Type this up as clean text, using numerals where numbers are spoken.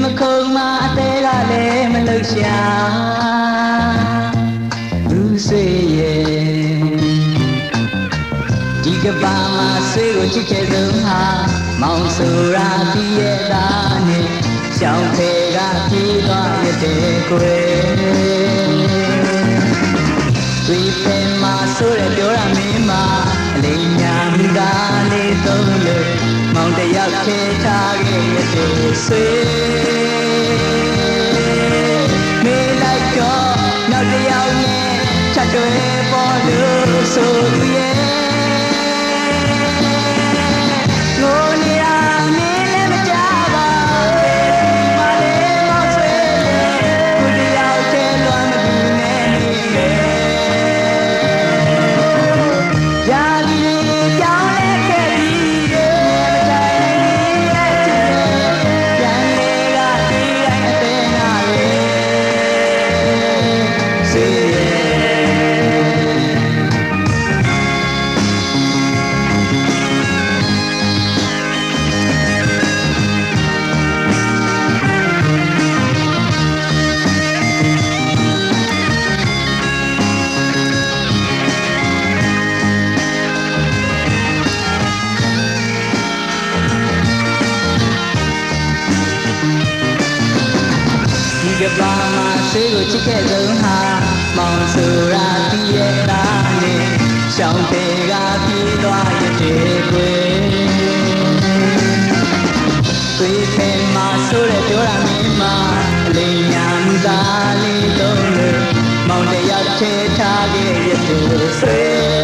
မခုံမအသေးကလည်းမလှုပ်ရှားဘူးဆွေရဲ့ဒီကဘာမှာဆွေကိုချစ်ခဲ့ဆုံးဟာမောင်ဆိုရာပြည့်ရဲ့သားနဲ့ရှောင်းဖေကပြေးသွားရတဲ့ကွယ်တွေ့ဖယ်မှာဆိုရပြောရမင်းမှာအလိမ်ညာမိသားလေးသုံးလို့မောင်တယောက်ခေထားခဲ့ရတဲ့ဆွေမေးလိုက်တော့နောက်တယောက်နဲ့ချက်တွေပေါ်လို့ဆိုသူရဲ့ကဘာမှာဆွေးကိုချစ်ခဲ့ဆုံးဟာမောင်ဆိုရာပြည့်ရဲ့သားနဲ့ရှောင်းပေကပြေးသွားရတဲ့ကွယ်တွေ့ဖယ်မှာဆိုရပြောရမင်းမှာအလိမ်ညာမူသားလေးလုံးလို့မောင်တယောက်ထဲထားခဲ့ရတဲ့ဆွေ